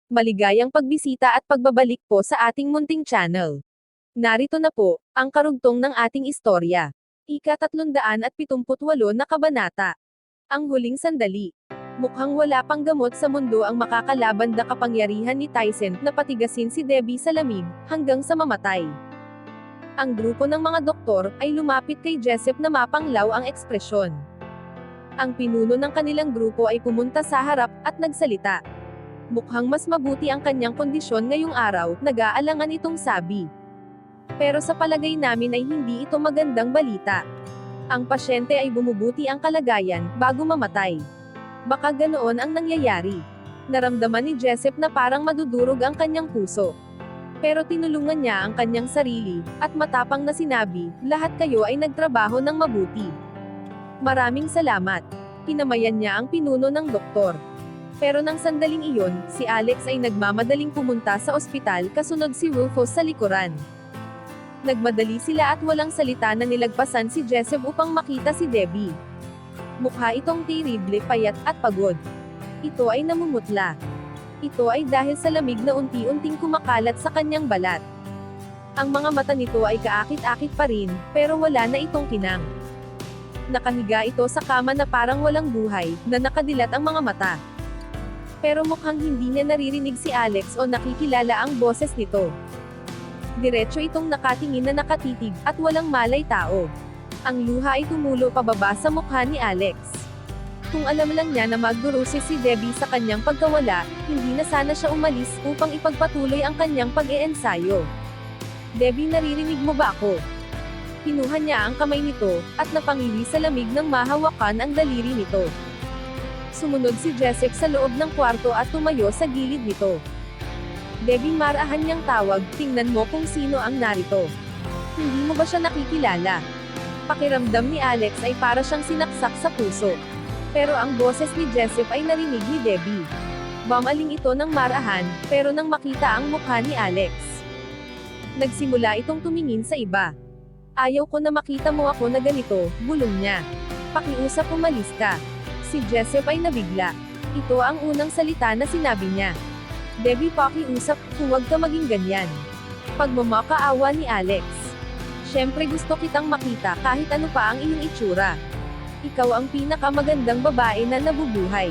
Maligayang pagbisita at pagbabalik po sa ating munting channel. Narito na po, ang karugtong ng ating istorya. Ika-378 na kabanata. Ang huling sandali. Mukhang wala pang gamot sa mundo ang makakalaban na kapangyarihan ni Tyson na patigasin si Debbie sa lamig, hanggang sa mamatay. Ang grupo ng mga doktor ay lumapit kay Jessup na mapanglaw ang ekspresyon. Ang pinuno ng kanilang grupo ay pumunta sa harap at nagsalita. Mukhang mas mabuti ang kanyang kondisyon ngayong araw, nag-aalangan itong sabi. Pero sa palagay namin ay hindi ito magandang balita. Ang pasyente ay bumubuti ang kalagayan, bago mamatay. Baka ganoon ang nangyayari. Naramdaman ni Jessup na parang madudurog ang kanyang puso. Pero tinulungan niya ang kanyang sarili, at matapang na sinabi, lahat kayo ay nagtrabaho ng mabuti. Maraming salamat. Pinamayan niya ang pinuno ng doktor. Pero nang sandaling iyon, si Alex ay nagmamadaling pumunta sa ospital kasunod si Rufus sa likuran. Nagmadali sila at walang salita na nilagpasan si Jessup upang makita si Debbie. Mukha itong terrible, payat, at pagod. Ito ay namumutla. Ito ay dahil sa lamig na unti-unting kumakalat sa kanyang balat. Ang mga mata nito ay kaakit-akit pa rin, pero wala na itong kinang. Nakahiga ito sa kama na parang walang buhay, na nakadilat ang mga mata. Pero mukhang hindi niya naririnig si Alex o nakikilala ang boses nito. Diretso itong nakatingin na nakatitig, at walang malay tao. Ang luha ay tumulo pababa sa mukha ni Alex. Kung alam lang niya na magdurusi si Debbie sa kanyang pagkawala, hindi na sana siya umalis upang ipagpatuloy ang kanyang pag-iensayo. Debbie, naririnig mo ba ako? Pinuha niya ang kamay nito, at napangiwi sa lamig ng mahawakan ang daliri nito. Sumunod si Jessup sa loob ng kwarto at tumayo sa gilid nito. Debbie, marahan niyang tawag, tingnan mo kung sino ang narito. Hindi mo ba siya nakikilala? Pakiramdam ni Alex ay para siyang sinaksak sa puso. Pero ang boses ni Jessup ay narinig ni Debbie. Bamaling ito ng marahan, pero nang makita ang mukha ni Alex, nagsimula itong tumingin sa iba. Ayaw ko na makita mo ako na ganito, bulong niya. Pakiusap, umalis ka. Si Jessup ay nabigla. Ito ang unang salita na sinabi niya. Debbie, pakiusap, huwag ka maging ganyan. Pagmamakaawa ni Alex. Siyempre gusto kitang makita kahit ano pa ang iyong itsura. Ikaw ang pinakamagandang babae na nabubuhay.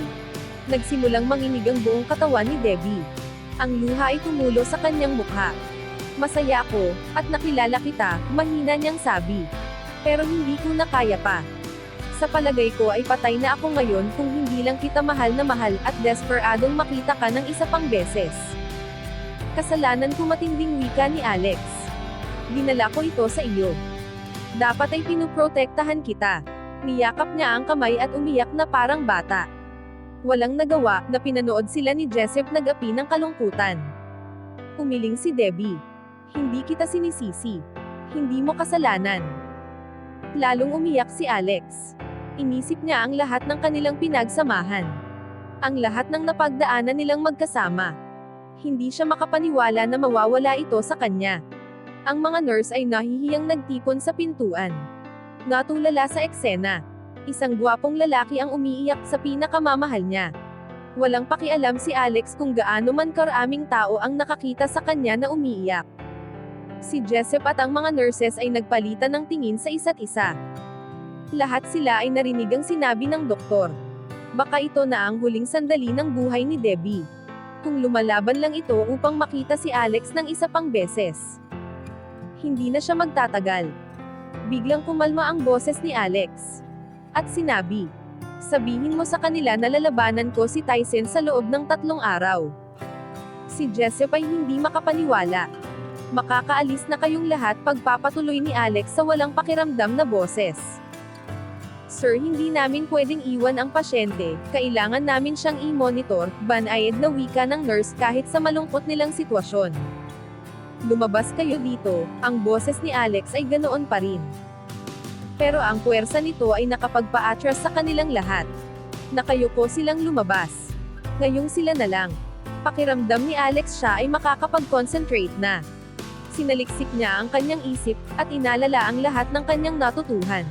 Nagsimulang manginig ang buong katawan ni Debbie. Ang luha ay tumulo sa kanyang mukha. Masaya ako, at nakilala kita, mahina niyang sabi. Pero hindi ko na kaya pa. Sa palagay ko ay patay na ako ngayon kung hindi lang kita mahal na mahal at desperadong makita ka ng isa pang beses. Kasalanan ko, matinding wika ni Alex. Dinala ko ito sa iyo. Dapat ay pinuprotektahan kita. Niyakap niya ang kamay at umiyak na parang bata. Walang nagawa, na pinanood sila ni Jessup nag-api ng kalungkutan. Umiling si Debbie. Hindi kita sinisisi. Hindi mo kasalanan. Lalong umiyak si Alex. Inisip niya ang lahat ng kanilang pinagsamahan. Ang lahat ng napagdaanan nilang magkasama. Hindi siya makapaniwala na mawawala ito sa kanya. Ang mga nurse ay nahihiyang nagtipon sa pintuan. Natulala sa eksena. Isang gwapong lalaki ang umiiyak sa pinakamamahal niya. Walang pakialam si Alex kung gaano man karaming tao ang nakakita sa kanya na umiiyak. Si Jessup at ang mga nurses ay nagpalitan ng tingin sa isa't isa. Lahat sila ay narinig ang sinabi ng doktor. Baka ito na ang huling sandali ng buhay ni Debbie. Kung lumalaban lang ito upang makita si Alex ng isa pang beses, hindi na siya magtatagal. Biglang kumalma ang boses ni Alex. At sinabi, sabihin mo sa kanila na lalabanan ko si Tyson sa loob ng 3 araw. Si Jessup ay hindi makapaniwala. Makakaalis na kayong lahat, pagpapatuloy ni Alex sa walang pakiramdam na boses. Sir, hindi namin pwedeng iwan ang pasyente, kailangan namin siyang i-monitor, banayad na wika ng nurse kahit sa malungkot nilang sitwasyon. Lumabas kayo dito, ang boses ni Alex ay ganoon pa rin. Pero ang puwersa nito ay nakapagpa-atras sa kanilang lahat. Nakayuko silang lumabas. Ngayong sila na lang. Pakiramdam ni Alex siya ay makakapag-concentrate na. Sinaliksik niya ang kanyang isip, at inalala ang lahat ng kanyang natutuhan.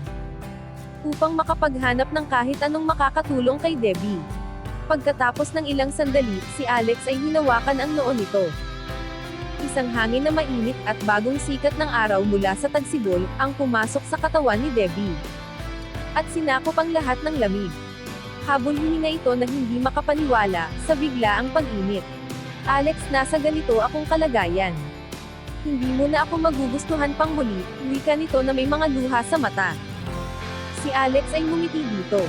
Upang makapaghanap ng kahit anong makakatulong kay Debbie. Pagkatapos ng ilang sandali, si Alex ay hinawakan ang noo nito. Isang hangin na mainit at bagong sikat ng araw mula sa tagsibol, ang pumasok sa katawan ni Debbie. At sinakop ang lahat ng lamig. Habol hininga ito na hindi makapaniwala, sa biglaang pag-init. Alex, nasa ganito akong kalagayan. Hindi mo na ako magugustuhan pang muli, wika nito na may mga luha sa mata. Si Alex ay ngumiti dito.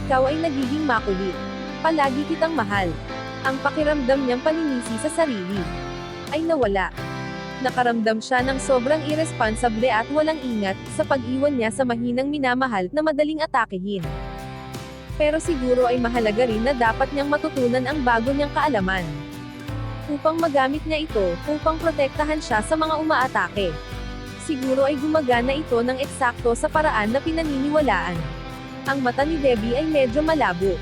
Ikaw ay nagiging makulit. Palagi kitang mahal. Ang pakiramdam niyang paninisi sa sarili ay nawala. Nakaramdam siya ng sobrang irresponsable at walang ingat sa pag-iwan niya sa mahinang minamahal na madaling atakehin. Pero siguro ay mahalaga rin na dapat niyang matutunan ang bago niyang kaalaman. Upang magamit niya ito, upang protektahan siya sa mga umaatake. Siguro ay gumagana ito ng eksakto sa paraan na pinaniniwalaan. Ang mata ni Debbie ay medyo malabo.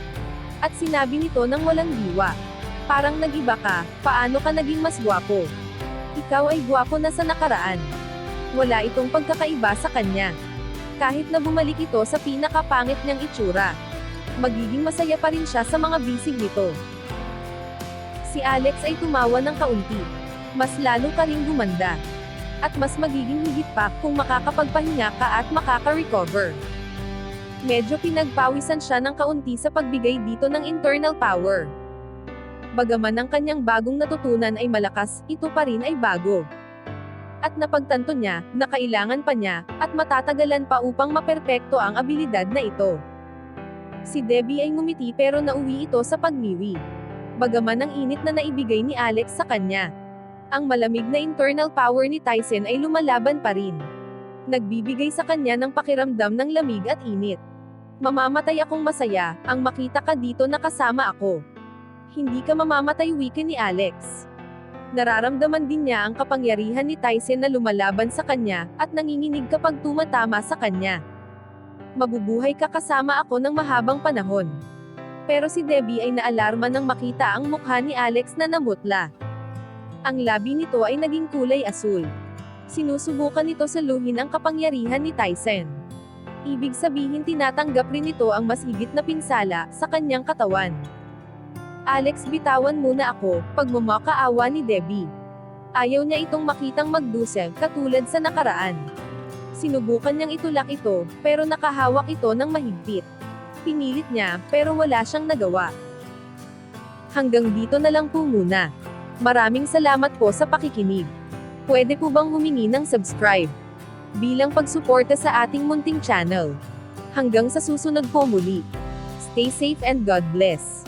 At sinabi nito ng walang diwa. Parang nag-iba ka, paano ka naging mas gwapo? Ikaw ay gwapo na sa nakaraan. Wala itong pagkakaiba sa kanya. Kahit na bumalik ito sa pinakapangit niyang itsura. Magiging masaya pa rin siya sa mga bisig nito. Si Alex ay tumawa ng kaunti. Mas lalo ka ring gumanda. At mas magiging higit pa kung makakapagpahinga ka at makaka-recover. Medyo pinagpawisan siya ng kaunti sa pagbigay dito ng internal power. Bagaman ang kanyang bagong natutunan ay malakas, ito pa rin ay bago. At napagtanto niya, na kailangan pa niya, at matatagalan pa upang maperpekto ang abilidad na ito. Si Debbie ay ngumiti pero nauwi ito sa pagniwi. Bagaman ang init na naibigay ni Alex sa kanya. Ang malamig na internal power ni Tyson ay lumalaban pa rin. Nagbibigay sa kanya ng pakiramdam ng lamig at init. Mamamatay akong masaya, ang makita ka dito na kasama ako. Hindi ka mamamatay, wika ni Alex. Nararamdaman din niya ang kapangyarihan ni Tyson na lumalaban sa kanya, at nanginginig kapag tumatama sa kanya. Mabubuhay ka kasama ako ng mahabang panahon. Pero si Debbie ay naalarma nang makita ang mukha ni Alex na namutla. Ang labi nito ay naging kulay asul. Sinusubukan nito saluhin ang kapangyarihan ni Tyson. Ibig sabihin tinatanggap rin nito ang mas higit na pinsala sa kanyang katawan. Alex, bitawan muna ako, pagmamakaawa ni Debbie. Ayaw niya itong makitang magdusel, katulad sa nakaraan. Sinubukan niyang itulak ito, pero nakahawak ito ng mahigpit. Pinilit niya, pero wala siyang nagawa. Hanggang dito na lang po muna. Maraming salamat po sa pakikinig. Pwede po bang humingi ng subscribe? Bilang pagsuporta sa ating munting channel. Hanggang sa susunod po muli. Stay safe and God bless.